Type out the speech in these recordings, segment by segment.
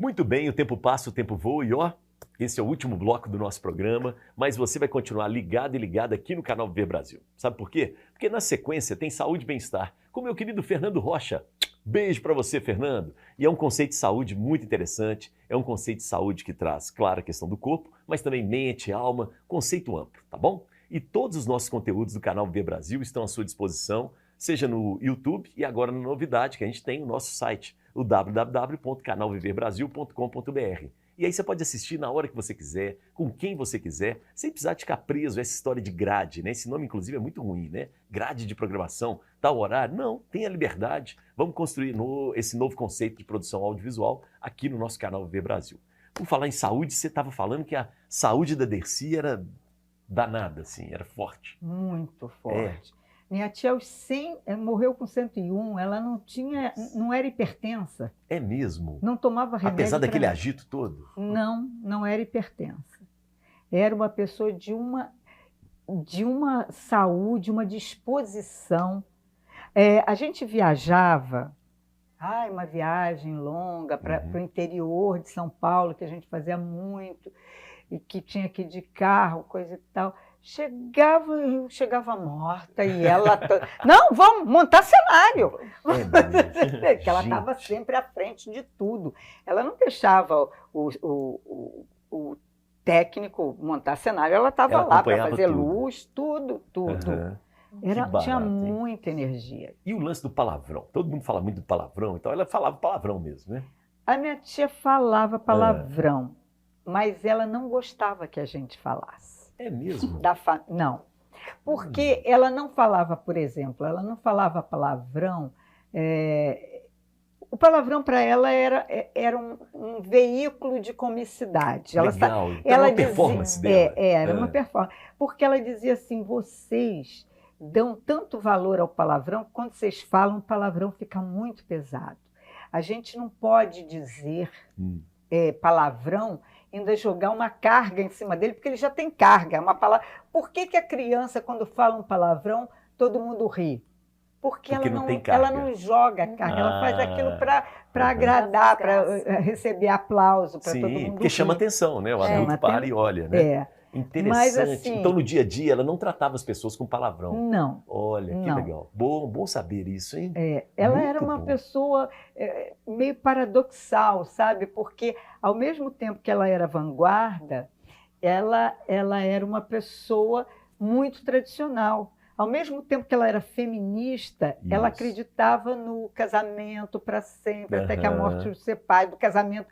Muito bem, o tempo passa, o tempo voa e esse é o último bloco do nosso programa, mas você vai continuar ligado e ligado aqui no canal Viver Brasil. Sabe por quê? Porque na sequência tem saúde e bem-estar com meu querido Fernando Rocha. Beijo para você, Fernando. E é um conceito de saúde muito interessante, é um conceito de saúde que traz, claro, a questão do corpo, mas também mente, alma, conceito amplo, tá bom? E todos os nossos conteúdos do canal Viver Brasil estão à sua disposição, seja no YouTube e agora na novidade que a gente tem no nosso site, o www.canalviverbrasil.com.br. E aí você pode assistir na hora que você quiser, com quem você quiser, sem precisar ficar preso a essa história de grade, né? Esse nome, inclusive, é muito ruim, né? Grade de programação, tal horário. Não, tenha liberdade. Vamos construir esse novo conceito de produção audiovisual aqui no nosso canal Viver Brasil. Por falar em saúde, você estava falando que a saúde da Dercy era danada, assim, era forte. Muito forte. Minha tia, aos 100, morreu com 101, ela não era hipertensa. É mesmo? Não tomava remédio. Apesar daquele agito todo? Não era hipertensa. Era uma pessoa de uma saúde, uma disposição. A gente viajava, uma viagem longa para o interior de São Paulo, que a gente fazia muito, e que tinha que ir de carro, coisa e tal. Eu chegava morta e ela... Não, vamos montar cenário! Porque ela estava sempre à frente de tudo. Ela não deixava o técnico montar cenário, ela estava lá para fazer luz, tudo. Tinha muita energia. E o lance do palavrão? Todo mundo fala muito do palavrão, então ela falava palavrão mesmo, né? A minha tia falava palavrão, mas ela não gostava que a gente falasse. É mesmo? Não. Porque ela não falava, por exemplo, ela não falava palavrão. O palavrão para ela era um veículo de comicidade. Legal. Era uma performance dela. Era uma performance. Porque ela dizia assim, vocês dão tanto valor ao palavrão, quando vocês falam, o palavrão fica muito pesado. A gente não pode dizer palavrão, ainda jogar uma carga em cima dele, porque ele já tem carga. Uma palavra. Por que a criança, quando fala um palavrão, todo mundo ri? Porque ela não joga carga, ela faz aquilo para agradar, para receber aplauso, para todo mundo porque chama atenção, né? O adulto para e olha, né? Interessante. Mas, assim, então, no dia a dia, ela não tratava as pessoas com palavrão. Não. Olha, que legal. Bom saber isso, hein? Ela era uma pessoa meio paradoxal, sabe? Porque, ao mesmo tempo que ela era vanguarda, ela era uma pessoa muito tradicional. Ao mesmo tempo que ela era feminista, ela acreditava no casamento para sempre, até que a morte o separe, do casamento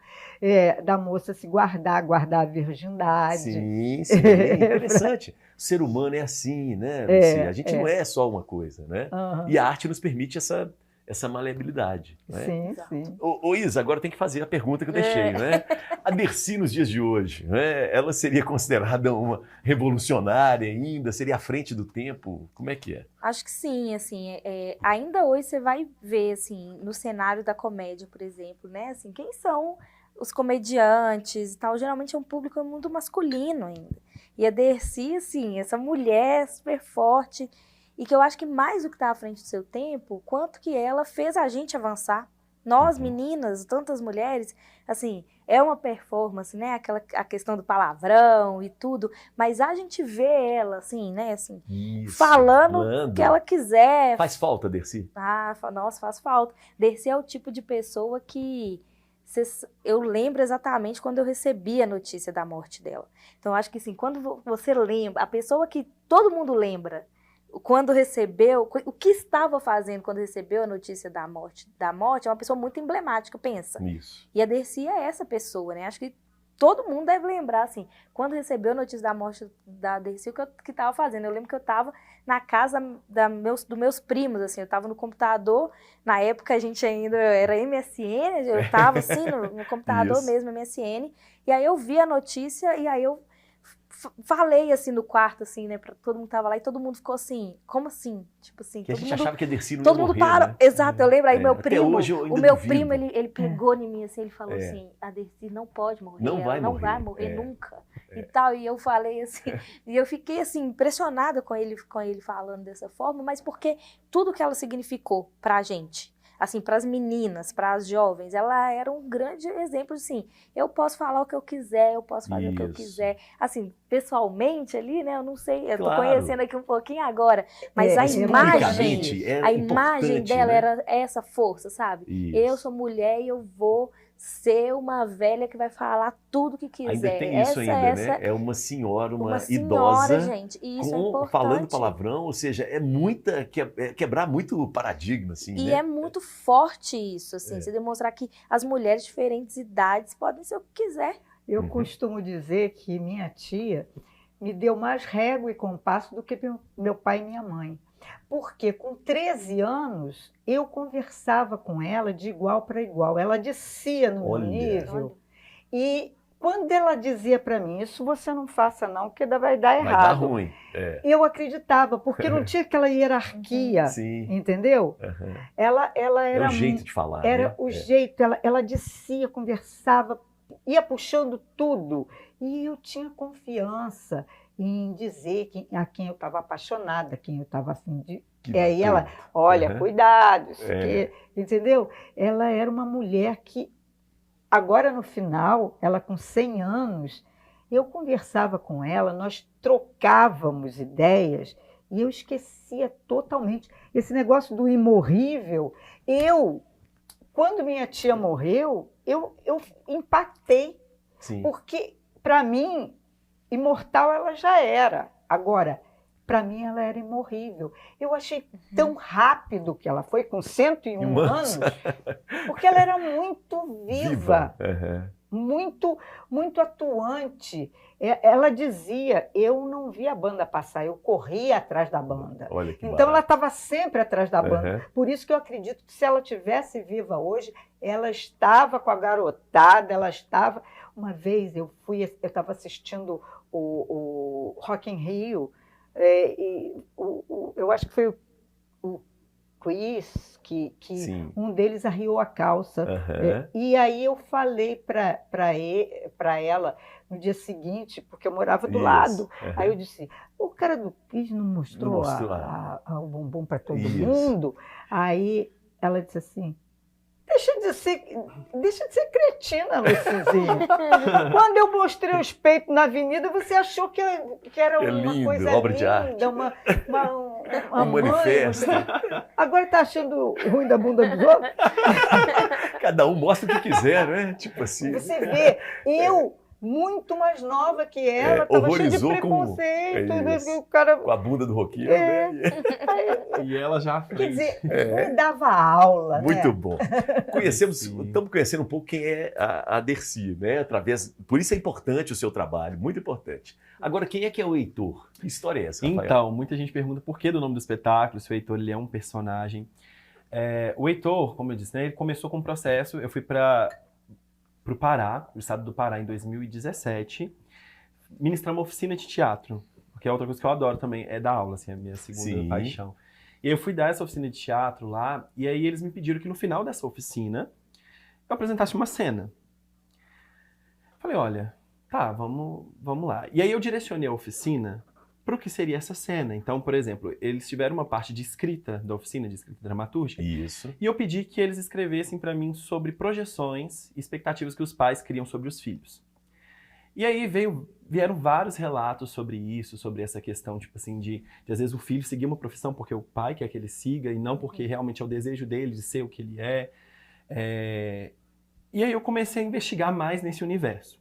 da moça se guardar a virgindade. Sim, é interessante. O ser humano é assim, né, Lucia? A gente não é só uma coisa, né? E a arte nos permite essa maleabilidade. Né? Sim. Ô Isa, agora tem que fazer a pergunta que eu deixei, né? A Dercy nos dias de hoje, né? Ela seria considerada uma revolucionária ainda? Seria à frente do tempo? Como é que é? Acho que sim, assim, ainda hoje você vai ver, assim, no cenário da comédia, por exemplo, né? Assim, quem são os comediantes e tal? Geralmente é um público muito masculino ainda. E a Dercy, assim, essa mulher super forte, e que eu acho que mais do que está à frente do seu tempo, quanto que ela fez a gente avançar. Nós, meninas, tantas mulheres, assim, é uma performance, né? A questão do palavrão e tudo, mas a gente vê ela, assim, né? Assim, falando o que ela quiser. Faz falta, Dercy? Nossa, faz falta. Dercy é o tipo de pessoa que... Eu lembro exatamente quando eu recebi a notícia da morte dela. Então, acho que, assim, quando você lembra, a pessoa que todo mundo lembra, quando recebeu, o que estava fazendo quando recebeu a notícia da morte é uma pessoa muito emblemática, pensa. Isso. E a Dercy é essa pessoa, né? Acho que todo mundo deve lembrar, assim, quando recebeu a notícia da morte da Dercy, o que estava fazendo. Eu lembro que eu estava na casa dos meus primos, assim, eu estava no computador, na época a gente ainda era MSN, eu estava assim, no computador mesmo, MSN, e aí eu vi a notícia, e aí eu falei assim no quarto, assim, né, pra todo mundo tava lá, e todo mundo ficou assim, como assim? Tipo assim, que a gente achava que a Dercy não todo ia mundo morrer, parou, né? exato, eu lembro aí meu primo, o meu primo, ele pegou em mim, assim, ele falou assim, a Dercy não pode morrer, não vai morrer nunca, e tal, e eu falei assim, e eu fiquei assim, impressionada com ele falando dessa forma, mas porque tudo que ela significou pra gente, assim, para as meninas, para as jovens, ela era um grande exemplo, assim, eu posso falar o que eu quiser, eu posso fazer o que eu quiser. Assim, pessoalmente ali, né, eu não sei, eu tô conhecendo aqui um pouquinho agora, mas a imagem dela, né, era essa força, sabe? Isso. Eu sou mulher e eu vou ser uma velha que vai falar tudo que quiser. Ainda tem isso né? É uma senhora, uma idosa, gente. E isso é importante. Falando palavrão, ou seja, é muita quebrar muito paradigma, assim, e né? é muito forte isso, assim, você demonstrar que as mulheres de diferentes idades podem ser o que quiser. Eu costumo dizer que minha tia me deu mais régua e compasso do que meu pai e minha mãe. Porque com 13 anos eu conversava com ela de igual para igual. Ela descia no meu nível. E quando ela dizia para mim, isso você não faça não, porque vai dar errado. Vai dar ruim. Eu acreditava, porque não tinha aquela hierarquia, entendeu? Ela era... É o jeito de falar. Era né? o jeito, ela descia, conversava, ia puxando tudo. E eu tinha confiança em dizer a quem eu estava apaixonada, quem eu estava afim de... E aí ela, olha, cuidado, isso aqui, entendeu? Ela era uma mulher que, agora no final, ela com 100 anos, eu conversava com ela, nós trocávamos ideias e eu esquecia totalmente. Esse negócio do imorrível, quando minha tia morreu, eu impactei, porque, para mim, imortal ela já era. Agora, para mim, ela era imorrível. Eu achei tão rápido que ela foi, com 101 anos, porque ela era muito viva. Muito, muito atuante. Ela dizia, eu não vi a banda passar, eu corria atrás da banda. Olha que então, ela estava sempre atrás da banda. Por isso que eu acredito que se ela tivesse viva hoje, ela estava com a garotada, ela estava... Uma vez eu estava assistindo o Rock in Rio, eu acho que foi o Chris, que um deles arriou a calça. E aí eu falei para ela no dia seguinte, porque eu morava do lado. Aí eu disse, o cara do Chris não mostrou o bumbum para todo mundo? Aí ela disse assim, deixa de ser cretina, Lucizinha. Quando eu mostrei os peitos na avenida, você achou que era uma coisa obra linda, de arte. uma manifesto. Agora tá achando ruim da bunda dos outros? Cada um mostra o que quiser, né? Tipo assim. Você vê, eu, muito mais nova que ela, estava cheia de preconceito. O cara... Com a bunda do roqueiro, né? E ela já Quer dizer, me dava aula. Muito bom. Estamos conhecendo um pouco quem é a Dercy, né? Por isso é importante o seu trabalho, muito importante. Agora, quem é o Heitor? Que história é essa, Rafael? Então, muita gente pergunta por que do nome do espetáculo, se o Heitor ele é um personagem. O Heitor, como eu disse, né, ele começou com um processo, eu fui para o Pará, o estado do Pará, em 2017, ministrar uma oficina de teatro, porque é outra coisa que eu adoro também, é dar aula, assim, é a minha segunda paixão. E eu fui dar essa oficina de teatro lá, e aí eles me pediram que no final dessa oficina eu apresentasse uma cena. Falei, olha, tá, vamos lá. E aí eu direcionei a oficina para o que seria essa cena. Então, por exemplo, eles tiveram uma parte de escrita da oficina, de escrita dramatúrgica. Isso. E eu pedi que eles escrevessem para mim sobre projeções e expectativas que os pais criam sobre os filhos. E aí vieram vários relatos sobre isso, sobre essa questão, tipo assim, de às vezes o filho seguir uma profissão porque o pai quer que ele siga e não porque realmente é o desejo dele de ser o que ele é. E aí eu comecei a investigar mais nesse universo.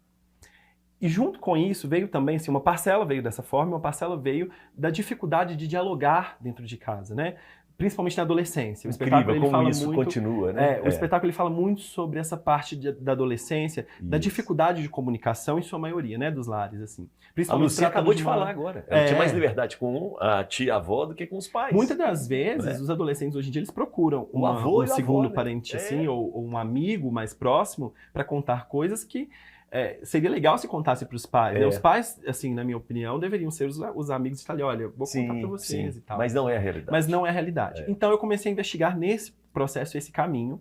E junto com isso veio também, assim, uma parcela veio dessa forma, uma parcela veio da dificuldade de dialogar dentro de casa, né? Principalmente na adolescência. O espetáculo, ele fala isso muito, continua, né? O espetáculo ele fala muito sobre essa parte da adolescência, da dificuldade de comunicação em sua maioria, né, dos lares, assim. A Lucia acabou de falar agora. Ela tinha mais liberdade com a tia-avó do que com os pais. Muitas das vezes, os adolescentes hoje em dia, eles procuram um segundo parente, assim, ou um amigo mais próximo para contar coisas que seria legal se contasse para os pais. Né? Os pais, assim, na minha opinião, deveriam ser os amigos e falar, olha, vou contar para vocês e tal. Mas não é a realidade. Mas não é a realidade. Então eu comecei a investigar nesse processo, esse caminho.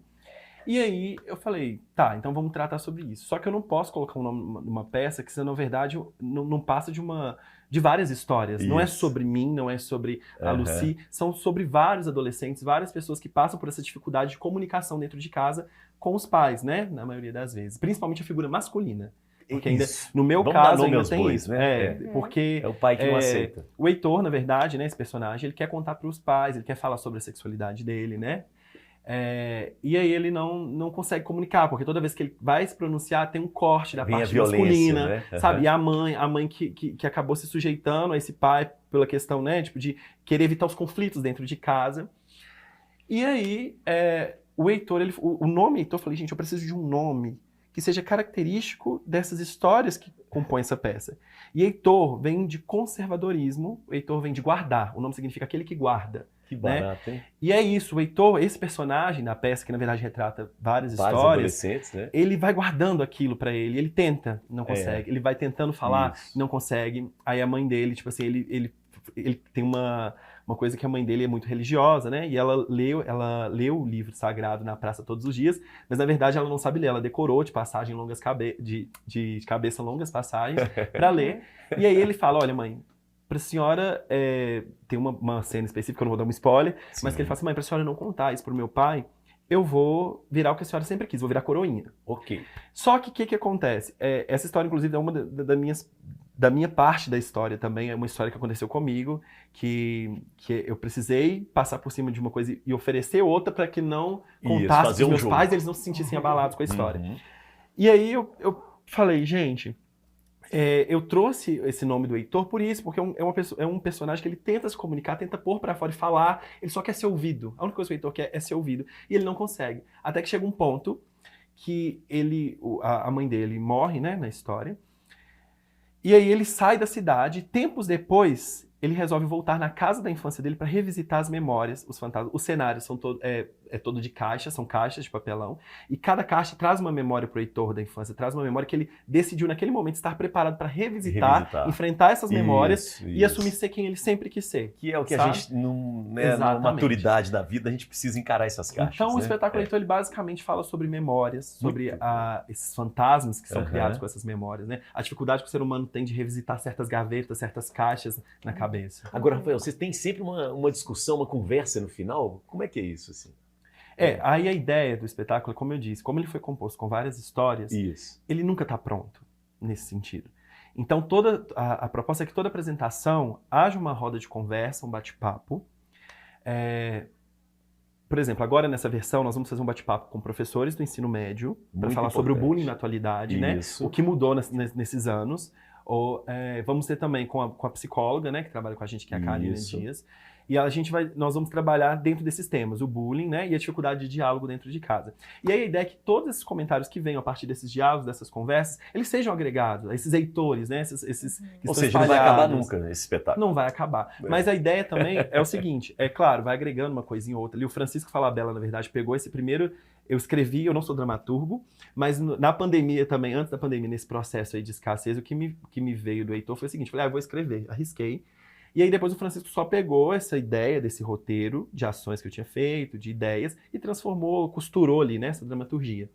E aí eu falei, tá, então vamos tratar sobre isso. Só que eu não posso colocar um nome numa peça que, na verdade, não passa de uma de várias histórias. Não é Isso. sobre mim, não é sobre a Lucy, são sobre vários adolescentes, várias pessoas que passam por essa dificuldade de comunicação dentro de casa com os pais, né? Na maioria das vezes. Principalmente a figura masculina. Porque ainda, no meu Vamos dar caso, nome ainda aos tem bois, isso. né? Porque É o pai que não aceita. o Heitor, na verdade, né, esse personagem, ele quer contar para os pais, ele quer falar sobre a sexualidade dele, né? E aí ele não consegue comunicar, porque toda vez que ele vai se pronunciar, tem um corte da Vem a parte violência, masculina, né? sabe? E a mãe que acabou se sujeitando a esse pai pela questão, né, tipo, de querer evitar os conflitos dentro de casa. E aí, o Heitor, o nome Heitor, eu falei, gente, eu preciso de um nome que seja característico dessas histórias que compõem essa peça. E Heitor vem de conservadorismo, Heitor vem de guardar, o nome significa aquele que guarda. Que barato, hein? E é isso, o Heitor, esse personagem da peça, que na verdade retrata várias Vários histórias, adolescentes, né? ele vai guardando aquilo pra ele, ele tenta, não consegue, ele vai tentando falar, Isso. não consegue, aí a mãe dele, tipo assim, ele tem uma coisa que a mãe dele é muito religiosa, né, e ela leu o livro sagrado na praça todos os dias, mas na verdade ela não sabe ler, ela decorou de passagem longas, de cabeça longas passagens pra ler, e aí ele fala, olha mãe, pra senhora, tem uma cena específica, eu não vou dar um spoiler, mas que ele fala assim, mãe, pra senhora não contar isso pro meu pai, eu vou virar o que a senhora sempre quis, vou virar coroinha. Ok. Só que o que acontece? Essa história, inclusive, é uma da minha parte da história também, é uma história que aconteceu comigo, que eu precisei passar por cima de uma coisa e oferecer outra para que não contasse fazer pros meus jogo. pais, eles não se sentissem abalados com a história. Uhum. E aí eu falei, gente, eu trouxe esse nome do Heitor por isso, porque é um personagem que ele tenta se comunicar, tenta pôr pra fora e falar, ele só quer ser ouvido. A única coisa que o Heitor quer é ser ouvido. E ele não consegue. Até que chega um ponto que a mãe dele morre, né, na história. E aí ele sai da cidade, tempos depois, ele resolve voltar na casa da infância dele para revisitar as memórias, os fantasmas. Os cenários são todo de caixa, são caixas de papelão. E cada caixa traz uma memória pro Heitor da infância, traz uma memória que ele decidiu naquele momento estar preparado para revisitar, enfrentar essas memórias e assumir ser quem ele sempre quis ser. Que é o que sabe? a gente, na maturidade da vida, a gente precisa encarar essas caixas. Então, o né? espetáculo Heitor, ele basicamente fala sobre memórias, sobre esses fantasmas que são criados com essas memórias, né? A dificuldade que o ser humano tem de revisitar certas gavetas, certas caixas na cabeça. Agora, Rafael, você tem sempre uma discussão, uma conversa no final? Como é que é isso, assim? Aí a ideia do espetáculo, como eu disse, como ele foi composto com várias histórias, ele nunca está pronto nesse sentido. Então, a proposta é que toda apresentação haja uma roda de conversa, um bate-papo. Por exemplo, agora nessa versão nós vamos fazer um bate-papo com professores do ensino médio para falar sobre o bullying na atualidade, né? O que mudou nesses anos. Vamos ter também com a psicóloga, né, que trabalha com a gente, que é a Karina Dias. E nós vamos trabalhar dentro desses temas, o bullying, né, e a dificuldade de diálogo dentro de casa. E aí a ideia é que todos esses comentários que venham a partir desses diálogos, dessas conversas, eles sejam agregados, esses heitores, né, esses que Ou estão seja, não vai acabar nunca esse espetáculo. Não vai acabar. Mas a ideia também é o seguinte, claro, vai agregando uma coisinha ou outra. Ali o Francisco Falabella, na verdade, pegou esse primeiro... Eu escrevi, eu não sou dramaturgo, mas na pandemia também, antes da pandemia, nesse processo aí de escassez, o que me veio do Heitor foi o seguinte, falei, eu vou escrever, arrisquei. E aí depois o Francisco só pegou essa ideia desse roteiro de ações que eu tinha feito, de ideias, e transformou, costurou ali, né, essa dramaturgia.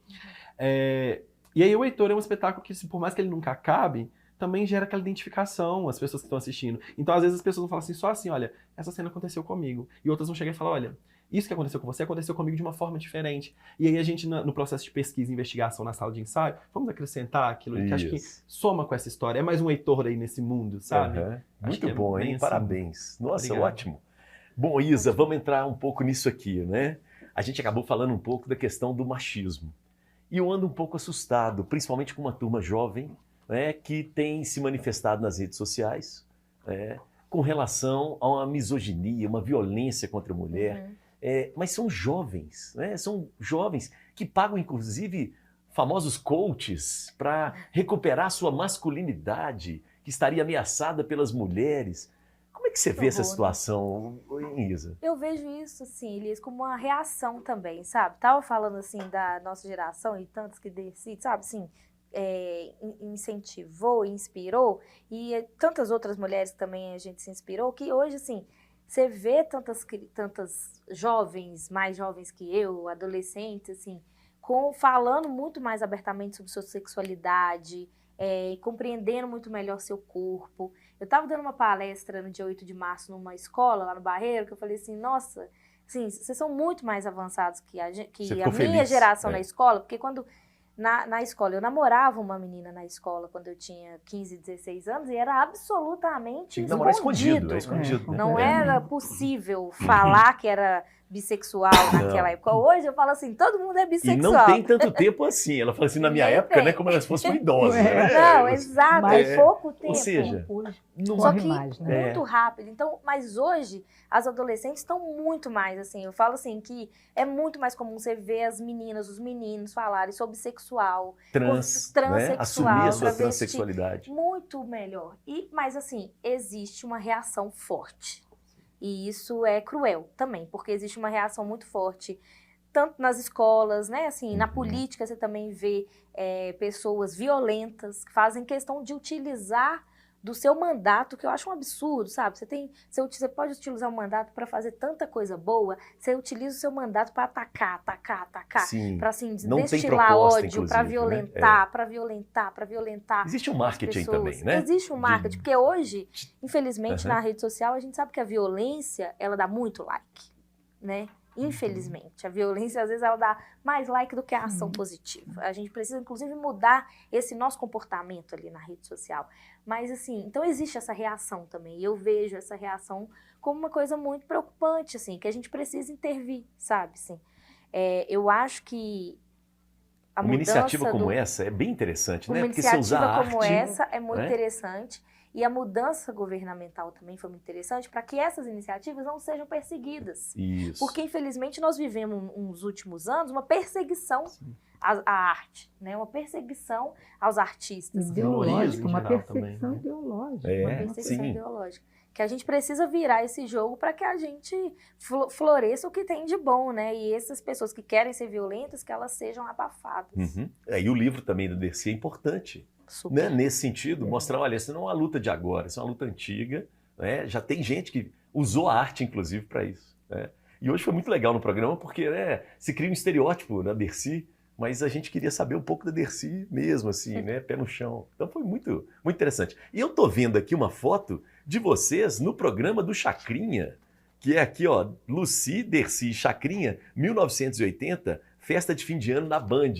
E aí o Heitor é um espetáculo que, por mais que ele nunca acabe, também gera aquela identificação, as pessoas que estão assistindo. Então, às vezes, as pessoas vão falar assim, só assim, olha, essa cena aconteceu comigo. E outras vão chegar e falar, olha, isso que aconteceu com você aconteceu comigo de uma forma diferente. E aí a gente, no processo de pesquisa e investigação na sala de ensaio, vamos acrescentar aquilo que acho que soma com essa história. É mais um Heitor aí nesse mundo, sabe? Muito bom, hein? Assim. Parabéns. Nossa, Obrigado. ótimo. Bom, Isa, vamos entrar um pouco nisso aqui, né? A gente acabou falando um pouco da questão do machismo. E eu ando um pouco assustado, principalmente com uma turma jovem, né, que tem se manifestado nas redes sociais, né, com relação a uma misoginia, uma violência contra a mulher. Mas são jovens, né? São jovens que pagam, inclusive, famosos coaches para recuperar sua masculinidade, que estaria ameaçada pelas mulheres. Como é que você vê essa situação, Isa? Eu vejo isso, assim, Elias, como uma reação também, sabe? Tava falando, assim, da nossa geração e tantos que decidem, sabe, assim, incentivou, inspirou, e tantas outras mulheres também a gente se inspirou, que hoje, assim, você vê tantas jovens, mais jovens que eu, adolescentes, assim, falando muito mais abertamente sobre sua sexualidade, compreendendo muito melhor seu corpo. Eu estava dando uma palestra no dia 8 de março numa escola lá no Barreiro, que eu falei assim, nossa, assim, vocês são muito mais avançados que a minha feliz, geração na escola, porque quando na escola, eu namorava uma menina na escola quando eu tinha 15, 16 anos e era absolutamente Tinha que namorar escondido, escondido. né? Não era possível falar que era bissexual naquela época. Hoje eu falo assim, todo mundo é E bissexual. não tem tanto tempo assim. Ela fala assim, na minha Nem época, tem. né? Como elas fossem idosas. Né? Não, exato, Mas- pouco tempo. Ou seja, Hoje não Só corre que mais, né? muito rápido. Então, mas hoje as adolescentes estão muito mais assim. Eu falo assim que é muito mais comum você ver as meninas, os meninos falarem sobre sexual, transexual, né? Assumir a sua travesti. transexualidade. Muito melhor. Mas assim, existe uma reação forte. E isso é cruel também, porque existe uma reação muito forte, tanto nas escolas, né? Assim, na política você também vê pessoas violentas que fazem questão de utilizar do seu mandato, que eu acho um absurdo, sabe? Você pode utilizar o mandato para fazer tanta coisa boa, você utiliza o seu mandato para atacar, Sim. para assim, Não tem destilar proposta, ódio, para inclusive, violentar, para violentar. Existe um as marketing pessoas. também, né? Existe um marketing, porque hoje, infelizmente, Uhum. na rede social, a gente sabe que a violência, ela dá muito like, né? Infelizmente, a violência, às vezes, ela dá mais like do que a ação positiva. A gente precisa, inclusive, mudar esse nosso comportamento ali na rede social. Mas, assim, então existe essa reação também. E eu vejo essa reação como uma coisa muito preocupante, assim, que a gente precisa intervir, sabe? Assim, eu acho que a Uma mudança iniciativa como essa é bem interessante, né? uma Porque você usar iniciativa como arte, essa é muito né? interessante. E a mudança governamental também foi muito interessante para que essas iniciativas não sejam perseguidas. Isso. Porque, infelizmente, nós vivemos nos últimos anos uma perseguição à arte, né? Uma perseguição aos artistas. Ideológica, em uma geral perseguição também, né? ideológica. É, Uma perseguição sim. ideológica. Que a gente precisa virar esse jogo para que a gente floresça o que tem de bom, né? E essas pessoas que querem ser violentas, que elas sejam abafadas. Uhum. E o livro também do Dercy é importante, Super. né? Nesse sentido, mostrar, olha, isso não é uma luta de agora, isso é uma luta antiga, né? Já tem gente que usou a arte, inclusive, para isso, né? E hoje foi muito legal no programa, porque, né, se cria um estereótipo da Dercy, mas a gente queria saber um pouco da Dercy mesmo, assim, né? Pé no chão. Então foi muito, muito interessante. E eu tô vendo aqui uma foto de vocês no programa do Chacrinha, que é aqui, ó, Lucy, Dercy e Chacrinha, 1980, festa de fim de ano na Band.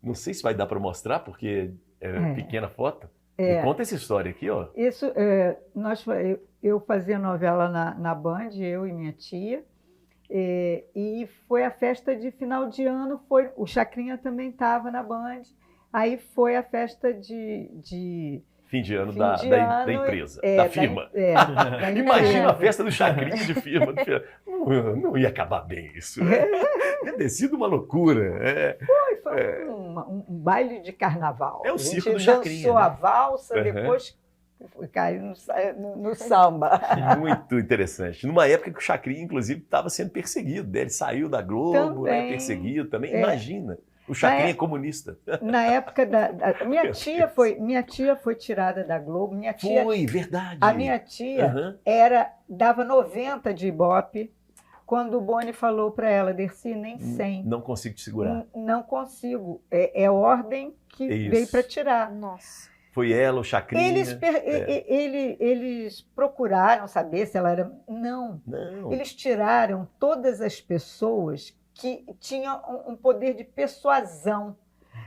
Não sei se vai dar para mostrar, porque é pequena foto. Me conta essa história aqui, ó. Isso, eu fazia novela na Band, eu e minha tia, e foi a festa de final de ano, o Chacrinha também estava na Band, aí foi a festa de fim de ano, fim da, de da, ano, da empresa, da firma. Da Imagina empresa. a festa do Chacrinha de firma. Não ia acabar bem isso. Ia ter sido uma loucura. Foi um baile de carnaval. É o A gente circo do Chacrinha, dançou né? a valsa, Uhum. depois caiu no samba. Muito interessante. Numa época que o Chacrinha, inclusive, estava sendo perseguido. Né? Ele saiu da Globo, né? Também. Perseguido também. É. Imagina, o Chacrinha comunista. Na época minha tia foi tirada da Globo. Minha tia, Foi, verdade. a minha tia Uhum. dava 90 de Ibope. Quando o Boni falou para ela, Dercy, nem 100. Não consigo te segurar. Não consigo. É ordem que Isso. veio para tirar. Nossa. Foi ela, o Chacrinha. Eles procuraram saber se ela era... Não. Eles tiraram todas as pessoas que tinham um poder de persuasão.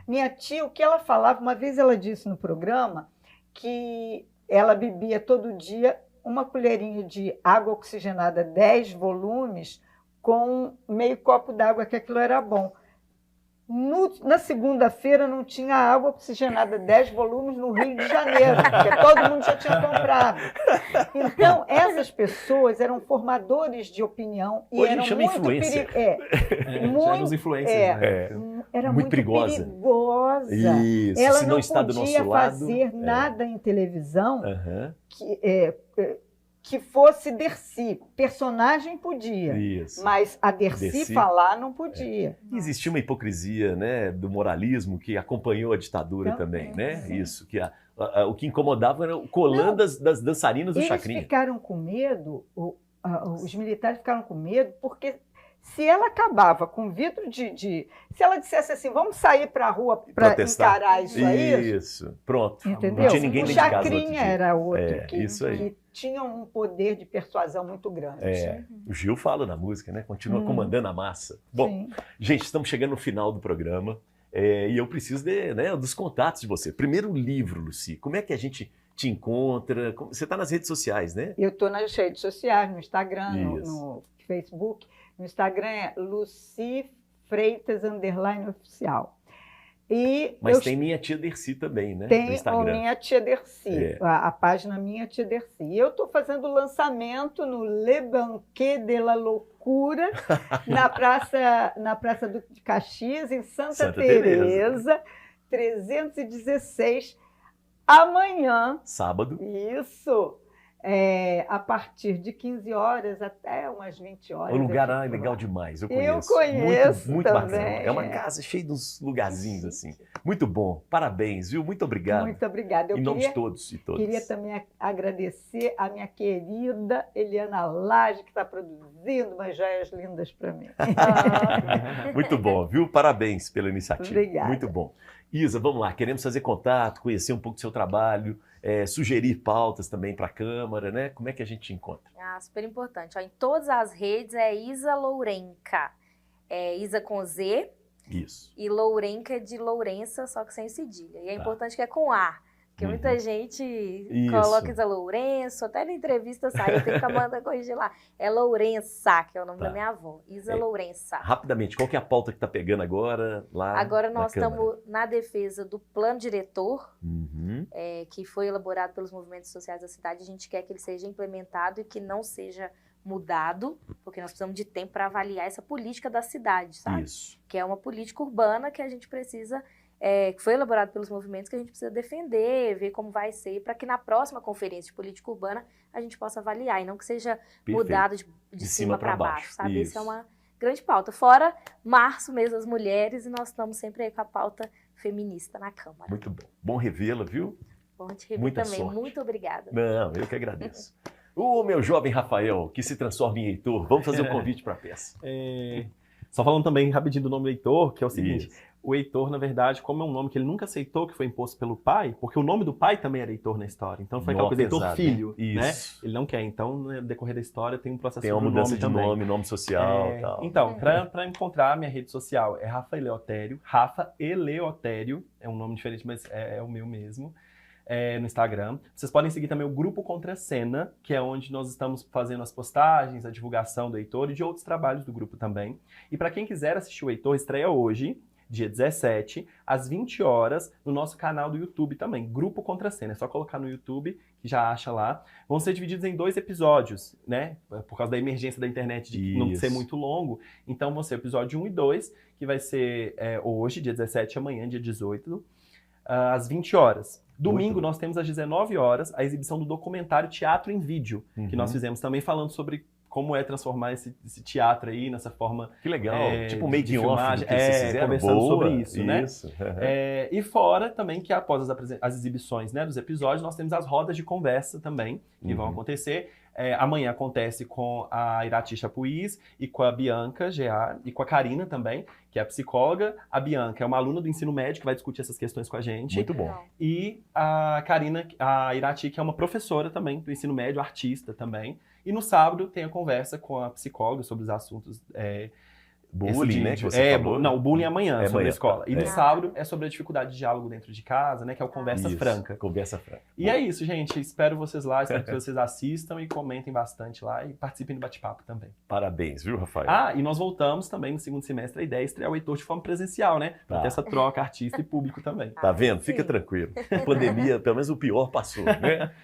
Minha tia, o que ela falava, uma vez ela disse no programa que ela bebia todo dia uma colherinha de água oxigenada, 10 volumes, com meio copo d'água, que aquilo era bom. Na segunda-feira não tinha água oxigenada, 10 volumes no Rio de Janeiro, porque todo mundo já tinha comprado. Então, essas pessoas eram formadores de opinião e Hoje eram chama muito influência. Já eram os influencers, né? Era Muito muito perigosa. perigosa. Isso, Ela se não está do podia nosso lado. fazer nada em televisão Uhum. que fosse Dercy. Personagem podia, Isso. mas a Dercy falar não podia. Existia uma hipocrisia, né, do moralismo que acompanhou a ditadura também, né? Sim. Isso, que o que incomodava era o colã das dançarinas do Eles Chacrinha. ficaram com medo, os militares ficaram com medo, porque Se ela acabava com vidro se ela dissesse assim, vamos sair para a rua para Protestar. encarar isso aí, Isso, pronto. entendeu? Não tinha ninguém O dentro de casa no outro Chacrinha dia. era outro Isso aí. que tinha um poder de persuasão muito grande. O Gil fala na música, né? Continua comandando a massa. Bom, Sim. gente, estamos chegando no final do programa e eu preciso dos contatos de você. Primeiro, o livro, Lucy. Como é que a gente te encontra? Você está nas redes sociais, né? Eu estou nas redes sociais, no Instagram, Isso. no Facebook. No Instagram é Lucy Freitas _oficial. E Mas tem Minha Tia Dercy também, né? No tem o Instagram. Minha Tia Dercy, a página Minha Tia Dercy. E eu estou fazendo o lançamento no Le Banquet de la Loucura, na Praça Duque de Caxias, em Santa Teresa, 316, amanhã. Sábado. Isso. A partir de 15 horas até umas 20 horas. O lugar é legal demais, eu conheço. Eu conheço muito também. bacana. É uma casa cheia de uns lugarzinhos assim. Muito bom. Parabéns, viu? Muito obrigado. Muito obrigada. Em nome de todos e todas. Queria também agradecer a minha querida Eliana Lage, que está produzindo umas joias lindas para mim. Muito bom, viu? Parabéns pela iniciativa. Obrigada. Muito bom. Isa, vamos lá. Queremos fazer contato, conhecer um pouco do seu trabalho, sugerir pautas também para a Câmara, né? Como é que a gente te encontra? Super importante. Em todas as redes é Isa Lourenca. Isa com Z. Isso. E Lourenca de Lourença, só que sem cedilha. E é importante que é com A. Porque muita gente coloca Isa Lourenço, até na entrevista sai, eu tenho que mandar corrigir lá. É Lourença, que é o nome da minha avó. Isa Lourença. Rapidamente, qual que é a pauta que está pegando agora lá? Agora nós Câmara? estamos na defesa do plano diretor, que foi elaborado pelos movimentos sociais da cidade. A gente quer que ele seja implementado e que não seja mudado, porque nós precisamos de tempo para avaliar essa política da cidade, sabe? Isso. Que é uma política urbana que a gente precisa, que foi elaborado pelos movimentos, que a gente precisa defender, ver como vai ser, para que na próxima conferência de política urbana a gente possa avaliar, e não que seja mudado de cima para baixo, sabe? Isso é uma grande pauta. Fora março, mês das mulheres, e nós estamos sempre aí com a pauta feminista na Câmara. Muito bom. Bom revê-la, viu? Bom te rever Muita também. sorte. Muito obrigada. Não, eu que agradeço. O meu jovem Rafael, que se transforma em Heitor, vamos fazer um convite para a peça. Só falando também rapidinho do nome do Heitor, que é o seguinte, Isso. o Heitor, na verdade, como é um nome que ele nunca aceitou, que foi imposto pelo pai, porque o nome do pai também era Heitor na história, então foi aquela coisa, Heitor pesado, Filho, hein? né? Isso. Ele não quer, então no decorrer da história tem um processo Tem uma sobre o mudança de também. nome social e tal. Então, para encontrar a minha rede social é Rafa Eleotério, Rafa Eleotério, é um nome diferente, mas é o meu mesmo. No Instagram. Vocês podem seguir também o Grupo Contra a Cena, que é onde nós estamos fazendo as postagens, a divulgação do Heitor e de outros trabalhos do grupo também. E para quem quiser assistir o Heitor, estreia hoje, dia 17, às 20 horas, no nosso canal do YouTube também, Grupo Contra a Cena. É só colocar no YouTube, que já acha lá. Vão ser divididos em 2 episódios, né? Por causa da emergência da internet, de não ser muito longo. Então vão ser episódio 1 e 2, que vai ser hoje, dia 17, amanhã, dia 18, às 20 horas. Domingo, nós temos às 19 horas a exibição do documentário Teatro em Vídeo, que nós fizemos também falando sobre como é transformar esse teatro aí nessa forma. Que legal, tipo de made in off filmagem, que vocês fizeram. conversando sobre isso, né? Isso. E fora também que após as exibições, né, dos episódios, nós temos as rodas de conversa também, que vão acontecer. Amanhã acontece com a Irati Chapuis e com a Bianca Gear e com a Karina também, que é a psicóloga. A Bianca é uma aluna do ensino médio que vai discutir essas questões com a gente. Muito bom. E a Karina, a Irati, que é uma professora também do ensino médio, artista também. E no sábado tem a conversa com a psicóloga sobre os assuntos bullying, né? Que você falou. Não, o bullying amanhã, sobre amanhã, a escola. E no é. sábado é sobre a dificuldade de diálogo dentro de casa, né? Que é o Conversa Isso, Franca. Conversa Franca. E é isso, gente. Espero vocês lá, espero que vocês assistam e comentem bastante lá e participem do bate-papo também. Parabéns, viu, Rafael? Ah, e nós voltamos também no segundo semestre. A ideia é estrear o Heitor de forma presencial, né? Pra ter essa troca artista e público também. Tá vendo? Fica Sim. tranquilo. A pandemia, pelo menos o pior passou, né?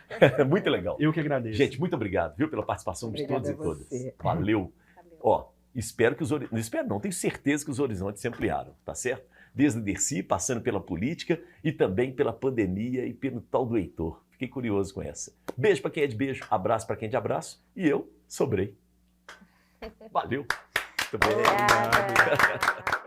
Muito legal. Eu que agradeço. Gente, muito obrigado, viu, pela participação de Obrigada todos e a todas. você. Valeu. Ó, espero que não espero não, tenho certeza que os horizontes se ampliaram, tá certo? Desde a Dercy, passando pela política e também pela pandemia e pelo tal do Heitor. Fiquei curioso com essa. Beijo para quem é de beijo, abraço para quem é de abraço e eu sobrei. Valeu. Muito bem. Obrigada.